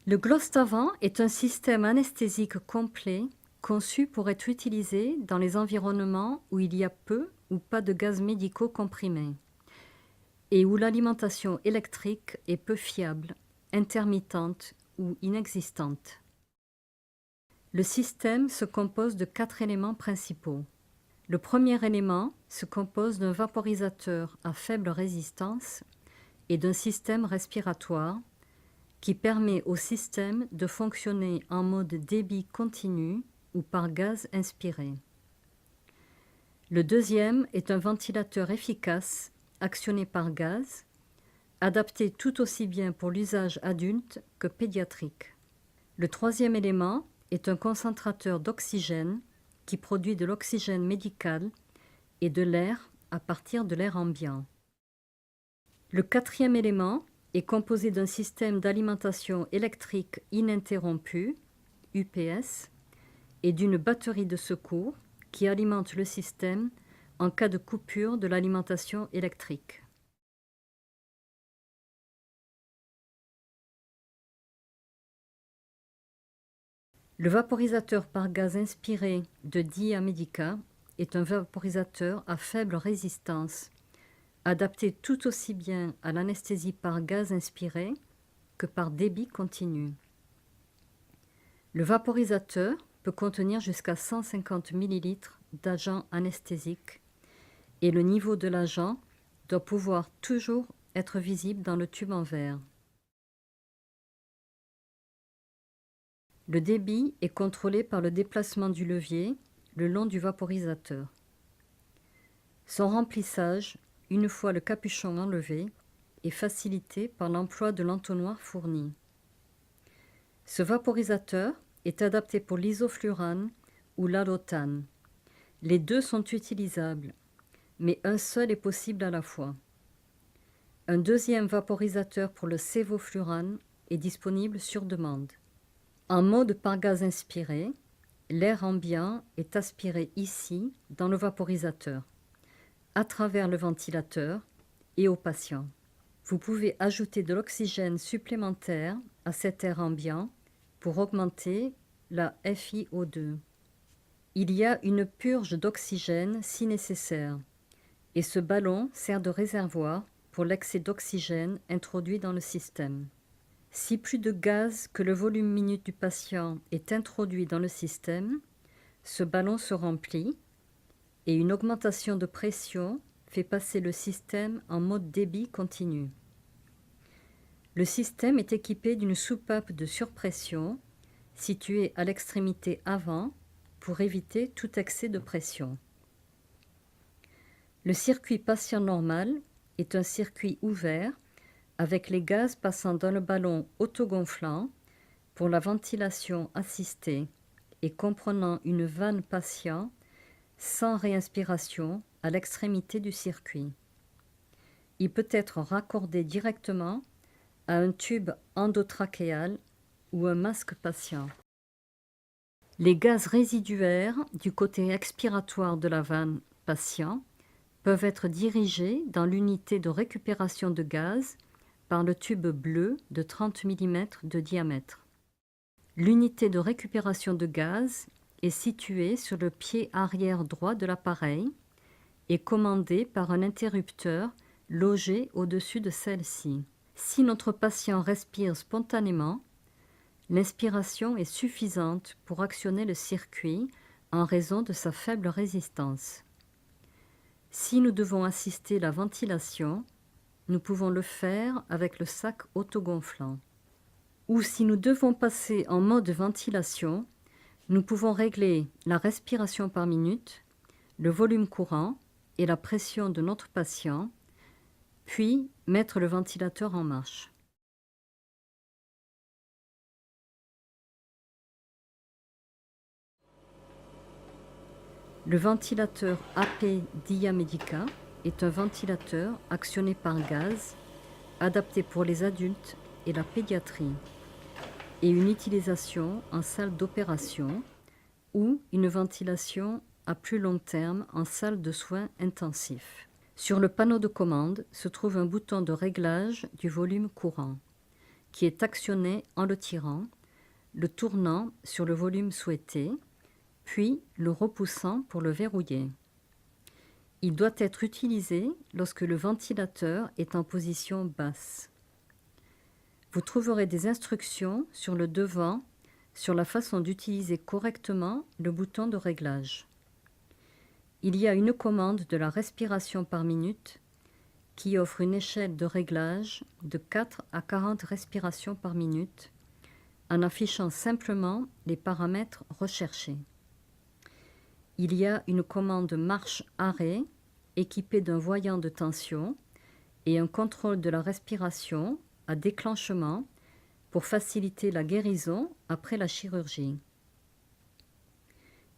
Le Glostavant est un système anesthésique complet conçu pour être utilisé dans les environnements où il y a peu ou pas de gaz médicaux comprimés et où l'alimentation électrique est peu fiable, intermittente ou inexistante. Le système se compose de 4 éléments principaux. Le premier élément se compose d'un vaporisateur à faible résistance et d'un système respiratoire qui permet au système de fonctionner en mode débit continu ou par gaz inspiré. Le deuxième est un ventilateur efficace actionné par gaz, adapté tout aussi bien pour l'usage adulte que pédiatrique. Le troisième élément est un concentrateur d'oxygène qui produit de l'oxygène médical et de l'air à partir de l'air ambiant. Le quatrième élément est composé d'un système d'alimentation électrique ininterrompu, UPS, et d'une batterie de secours qui alimente le système en cas de coupure de l'alimentation électrique. Le vaporisateur par gaz inspiré de Dia-Medica est un vaporisateur à faible résistance, adapté tout aussi bien à l'anesthésie par gaz inspiré que par débit continu. Le vaporisateur peut contenir jusqu'à 150 ml d'agent anesthésique et le niveau de l'agent doit pouvoir toujours être visible dans le tube en verre. Le débit est contrôlé par le déplacement du levier le long du vaporisateur. Son remplissage, une fois le capuchon enlevé, est facilité par l'emploi de l'entonnoir fourni. Ce vaporisateur est adapté pour l'isoflurane ou l'allotane. Les deux sont utilisables, mais un seul est possible à la fois. Un deuxième vaporisateur pour le sévoflurane est disponible sur demande. En mode par gaz inspiré, l'air ambiant est aspiré ici dans le vaporisateur, à travers le ventilateur et au patient. Vous pouvez ajouter de l'oxygène supplémentaire à cet air ambiant pour augmenter la FiO2. Il y a une purge d'oxygène si nécessaire, et ce ballon sert de réservoir pour l'excès d'oxygène introduit dans le système. Si plus de gaz que le volume minute du patient est introduit dans le système, ce ballon se remplit et une augmentation de pression fait passer le système en mode débit continu. Le système est équipé d'une soupape de surpression située à l'extrémité avant pour éviter tout excès de pression. Le circuit patient normal est un circuit ouvert avec les gaz passant dans le ballon autogonflant pour la ventilation assistée et comprenant une vanne patient sans réinspiration à l'extrémité du circuit. Il peut être raccordé directement à un tube endotrachéal ou un masque patient. Les gaz résiduaires du côté expiratoire de la vanne patient peuvent être dirigés dans l'unité de récupération de gaz par le tube bleu de 30 mm de diamètre. L'unité de récupération de gaz est située sur le pied arrière droit de l'appareil et commandée par un interrupteur logé au-dessus de celle-ci. Si notre patient respire spontanément, l'inspiration est suffisante pour actionner le circuit en raison de sa faible résistance. Si nous devons assister la ventilation, nous pouvons le faire avec le sac autogonflant. Ou si nous devons passer en mode ventilation, nous pouvons régler la respiration par minute, le volume courant et la pression de notre patient, puis mettre le ventilateur en marche. Le ventilateur AP Dia-Medica est un ventilateur actionné par gaz, adapté pour les adultes et la pédiatrie, et une utilisation en salle d'opération ou une ventilation à plus long terme en salle de soins intensifs. Sur le panneau de commande se trouve un bouton de réglage du volume courant. qui est actionné en le tirant, le tournant sur le volume souhaité, puis le repoussant pour le verrouiller. Il doit être utilisé lorsque le ventilateur est en position basse. Vous trouverez des instructions sur le devant sur la façon d'utiliser correctement le bouton de réglage. Il y a une commande de la respiration par minute qui offre une échelle de réglage de 4 à 40 respirations par minute en affichant simplement les paramètres recherchés. Il y a une commande marche-arrêt équipée d'un voyant de tension et un contrôle de la respiration à déclenchement pour faciliter la guérison après la chirurgie.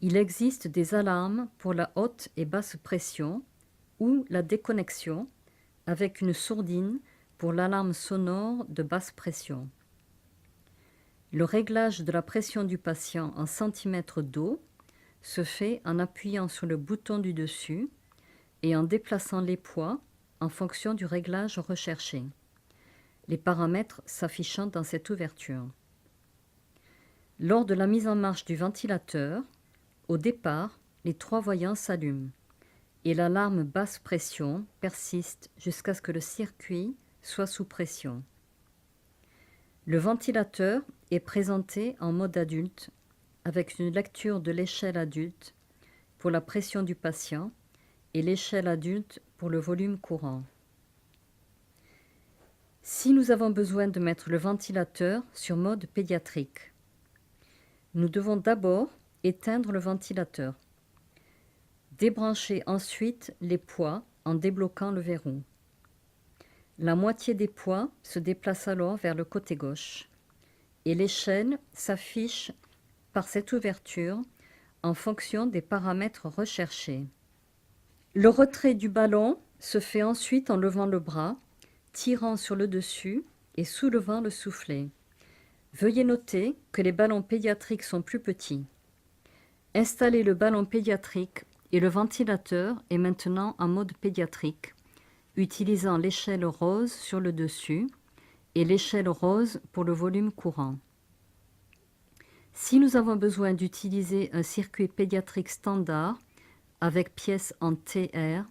Il existe des alarmes pour la haute et basse pression ou la déconnexion avec une sourdine pour l'alarme sonore de basse pression. Le réglage de la pression du patient en centimètres d'eau se fait en appuyant sur le bouton du dessus et en déplaçant les poids en fonction du réglage recherché, les paramètres s'affichant dans cette ouverture. Lors de la mise en marche du ventilateur, au départ, les 3 voyants s'allument et l'alarme basse pression persiste jusqu'à ce que le circuit soit sous pression. Le ventilateur est présenté en mode adulte avec une lecture de l'échelle adulte pour la pression du patient et l'échelle adulte pour le volume courant. Si nous avons besoin de mettre le ventilateur sur mode pédiatrique, nous devons d'abord éteindre le ventilateur. Débrancher ensuite les poids en débloquant le verrou. La moitié des poids se déplace alors vers le côté gauche et l'échelle s'affiche par cette ouverture en fonction des paramètres recherchés. Le retrait du ballon se fait ensuite en levant le bras, tirant sur le dessus et soulevant le soufflet. Veuillez noter que les ballons pédiatriques sont plus petits. Installez le ballon pédiatrique et le ventilateur est maintenant en mode pédiatrique, utilisant l'échelle rose sur le dessus et l'échelle rose pour le volume courant. Si nous avons besoin d'utiliser un circuit pédiatrique standard avec pièces en TR,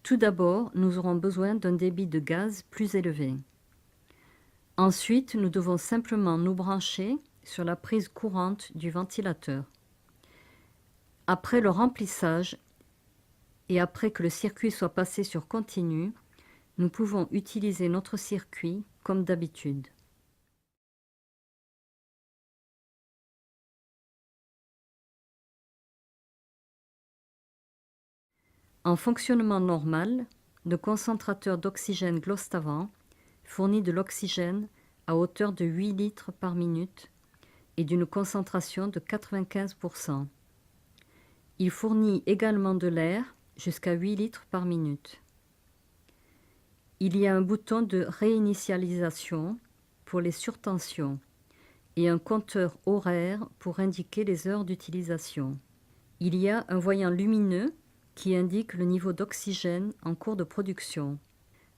tout d'abord, nous aurons besoin d'un débit de gaz plus élevé. Ensuite, nous devons simplement nous brancher sur la prise courante du ventilateur. Après le remplissage et après que le circuit soit passé sur continu, nous pouvons utiliser notre circuit comme d'habitude. En fonctionnement normal, le concentrateur d'oxygène Glostavant fournit de l'oxygène à hauteur de 8 litres par minute et d'une concentration de 95%. Il fournit également de l'air jusqu'à 8 litres par minute. Il y a un bouton de réinitialisation pour les surtensions et un compteur horaire pour indiquer les heures d'utilisation. Il y a un voyant lumineux qui indique le niveau d'oxygène en cours de production.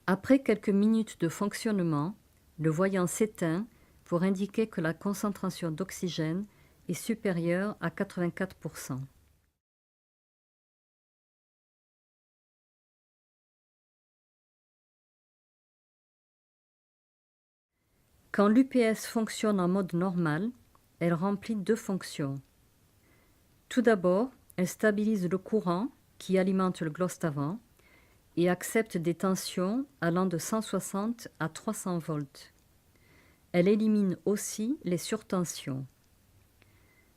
Après quelques minutes de fonctionnement, le voyant s'éteint pour indiquer que la concentration d'oxygène est supérieure à 84%. Quand l'UPS fonctionne en mode normal, elle remplit 2 fonctions. Tout d'abord, elle stabilise le courant qui alimente le Glostavant et accepte des tensions allant de 160 à 300 volts. Elle élimine aussi les surtensions.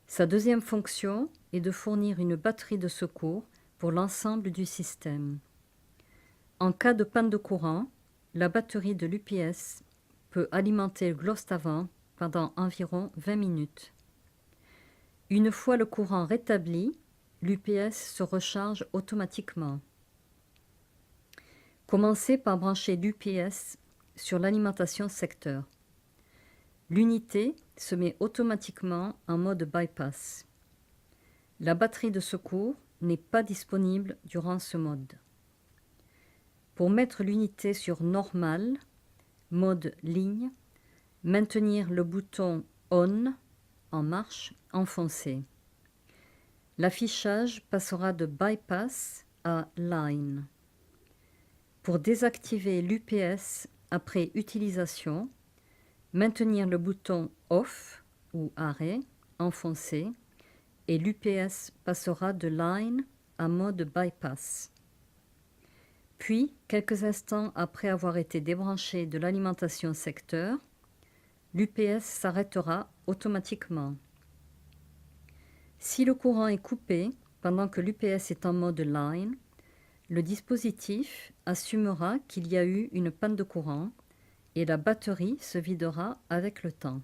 Sa deuxième fonction est de fournir une batterie de secours pour l'ensemble du système. En cas de panne de courant, la batterie de l'UPS peut alimenter le Glostavant pendant environ 20 minutes. Une fois le courant rétabli, l'UPS se recharge automatiquement. Commencez par brancher l'UPS sur l'alimentation secteur. L'unité se met automatiquement en mode bypass. La batterie de secours n'est pas disponible durant ce mode. Pour mettre l'unité sur normal, mode ligne, Maintenir le bouton On en marche enfoncé. L'affichage passera de Bypass à Line. Pour désactiver l'UPS après utilisation, maintenir le bouton Off ou Arrêt enfoncé et l'UPS passera de Line à mode Bypass. Puis, quelques instants après avoir été débranché de l'alimentation secteur, l'UPS s'arrêtera automatiquement. Si le courant est coupé pendant que l'UPS est en mode Line, le dispositif assumera qu'il y a eu une panne de courant et la batterie se videra avec le temps.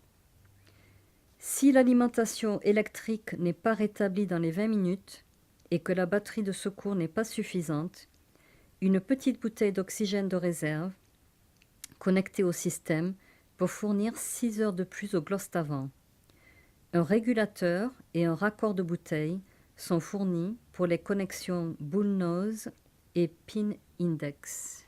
Si l'alimentation électrique n'est pas rétablie dans les 20 minutes et que la batterie de secours n'est pas suffisante, une petite bouteille d'oxygène de réserve connectée au système peut fournir 6 heures de plus au gloss avant. Un régulateur et un raccord de bouteille sont fournis pour les connexions bullnose et pin index.